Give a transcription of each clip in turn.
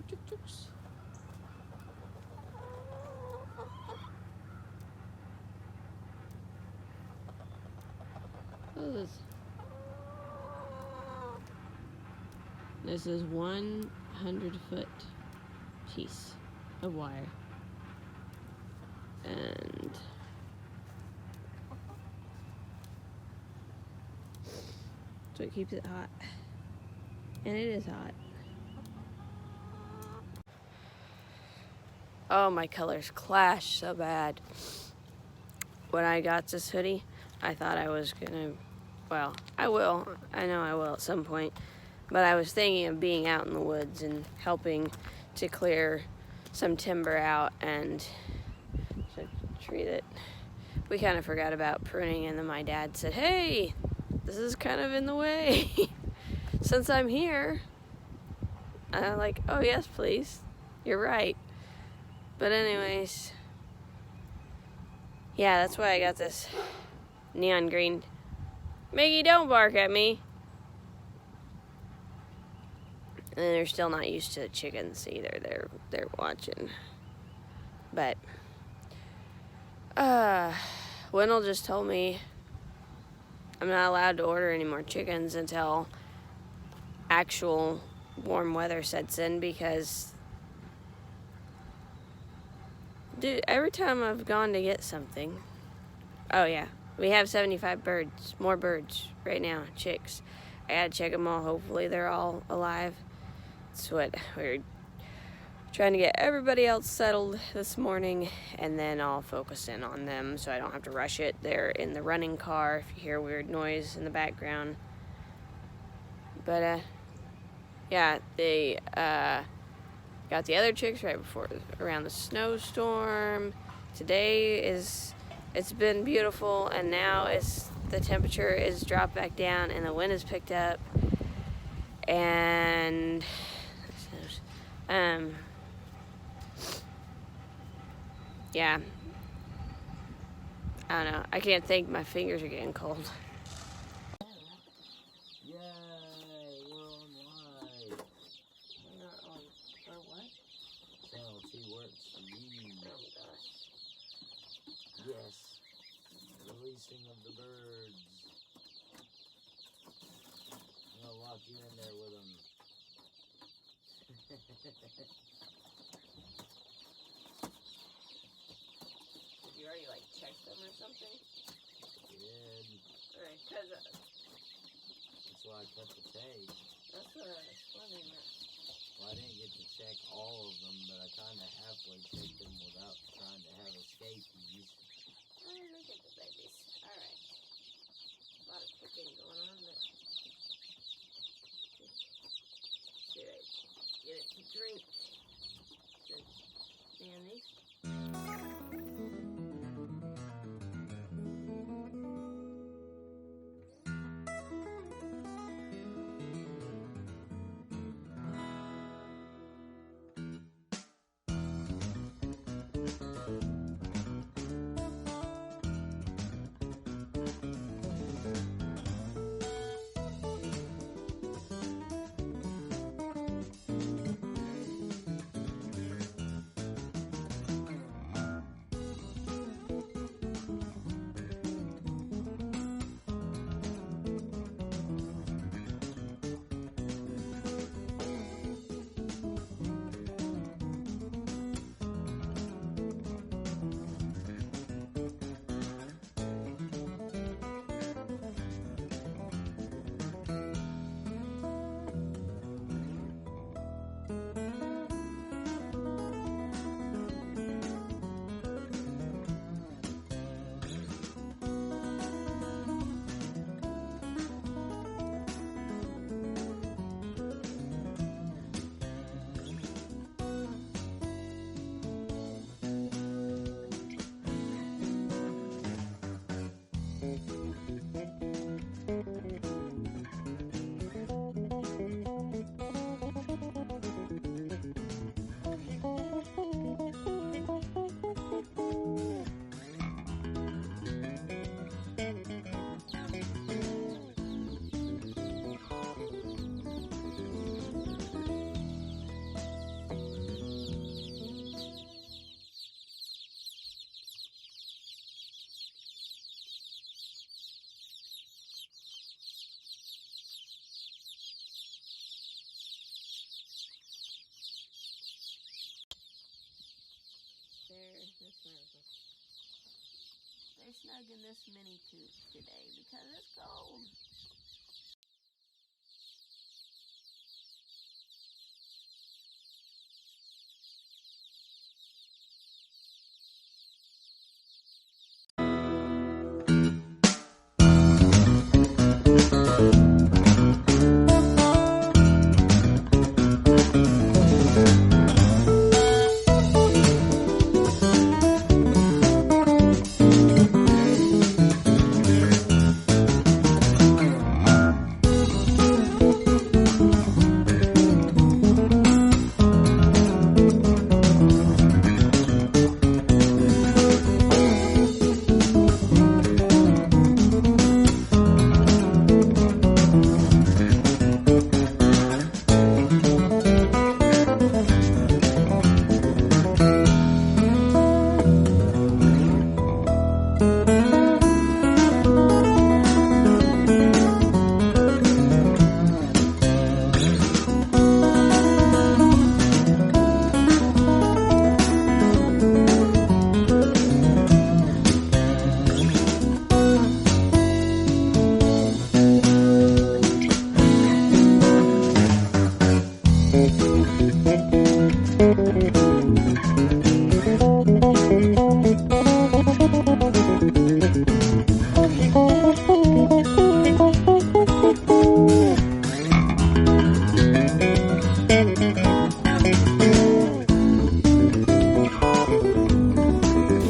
chicks. What is this? This is 100-foot piece of wire. And so it keeps it hot. And it is hot. Oh, my colors clash so bad. When I got this hoodie, I thought I was gonna, well, I will. I know I will at some point. But I was thinking of being out in the woods and helping to clear some timber out and a tree that we kind of forgot about pruning, and then my dad said, hey, this is kind of in the way since I'm here. And I'm like, oh yes, please, you're right. But anyways, yeah, that's why I got this neon green. Miggy, don't bark at me. And they're still not used to the chickens either. They're watching. But Wendell just told me I'm not allowed to order any more chickens until actual warm weather sets in, because dude, every time I've gone to get something, oh yeah, we have 75 birds, more birds right now, chicks. I gotta check them all. Hopefully they're all alive. That's what we're trying to get everybody else settled this morning, and then I'll focus in on them so I don't have to rush it. They're in the running car if you hear weird noise in the background. But yeah, they got the other chicks right before, around the snowstorm. Today it's been beautiful, and now the temperature is dropped back down and the wind has picked up, and yeah, I don't know. I can't think. My fingers are getting cold. Yay, we're on live. We're not on, or what? Channel 2 works for you. Oh gosh. Yes, releasing of the birds. I'm gonna lock you in there with them. Did you already check them or something? Good. Alright, cause That's why I cut the tape. that's what I was wondering. Well, I didn't get to check all of them, but I kind of halfway checked them without trying to have escapees. Oh, look at the babies. Alright. A lot of cooking going on, but should I get it to drink? Man, these. They're snug in this mini coop today because it's cold.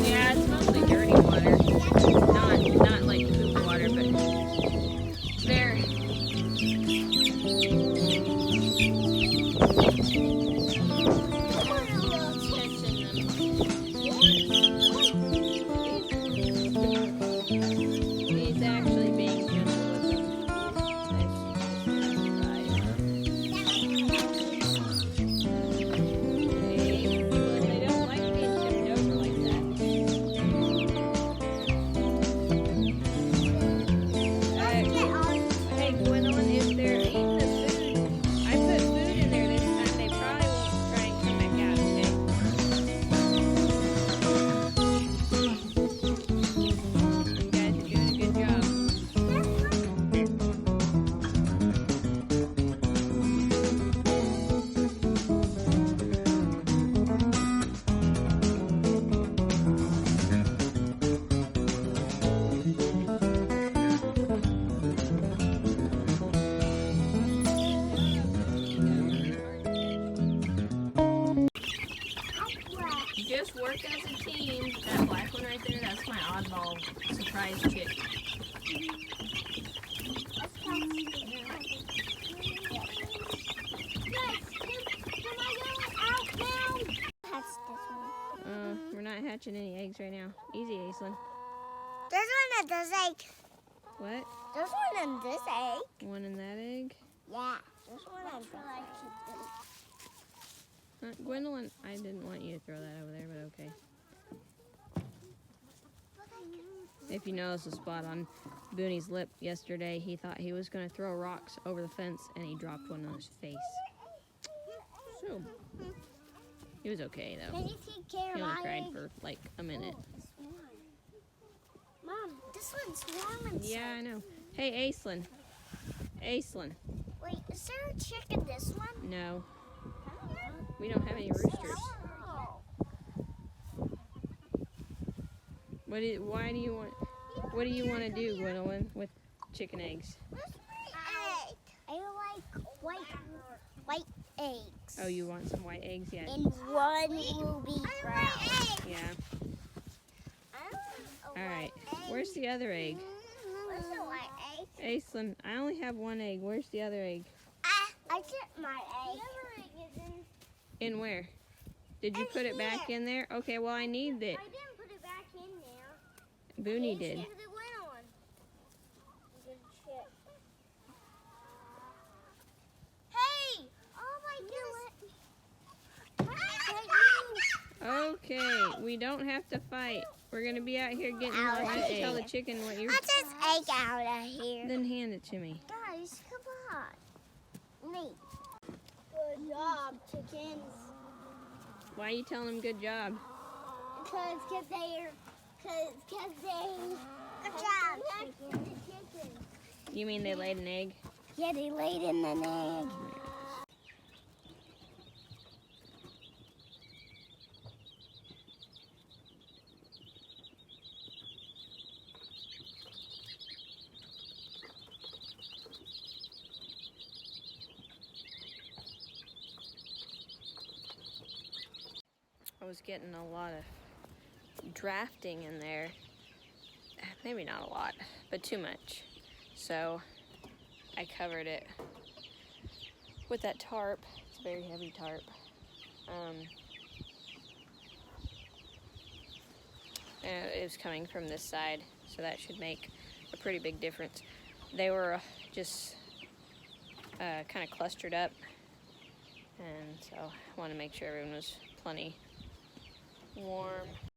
Yeah, it's mostly dirty water. Not like poop water, but very. He's actually being gentle with them. They don't like being tipped over like that. Hey, Gwendolyn, if they're eating the food, I put food in there this time. They probably won't try and come back out, okay? You guys are doing a good job. Just work as a team. That black one right there, that's my oddball surprise chick. We're not hatching any eggs right now. Easy, Aislinn. There's one in this egg. What? There's one in this egg. One in that egg? Yeah, there's one in this egg. Gwendolyn, I didn't want you to throw that over there, but okay. If you notice the spot on Booney's lip yesterday, he thought he was going to throw rocks over the fence, and he dropped one on his face. So, he was okay, though. Can you take care He of only my cried egg? for, like, a minute. Mom, this one's warm inside. Yeah, I know. Hey, Aislinn. Aislinn. Wait, is there a chick in this one? No. We don't have any roosters. What do you want to do, Gwendolyn, with chicken eggs? Where's my egg? I like white eggs. Oh, you want some white eggs? Yeah. And one will be brown. Yeah. All Alright. Where's the other egg? Where's the white egg? Aislinn, I only have one egg. Where's the other egg? I get my egg. The other egg is In where? Did you put it back in there? Okay, well, I need it. I didn't put it back in there. Booney did. It went on. Good shit. Hey! Oh my goodness. Okay, we don't have to fight. We're going to be out here getting Why don't you tell the chicken what you're... Get this egg out of here. Then hand it to me. Guys, come on. Me. Good job, chickens. Why are you telling them good job? Cause they. Good job. You mean they laid an egg? Yeah, they laid in an egg. I was getting a lot of drafting in there. Maybe not a lot, but too much. So I covered it with that tarp. It's a very heavy tarp. And it was coming from this side, so that should make a pretty big difference. They were just kind of clustered up, and so I wanted to make sure everyone was plenty warm.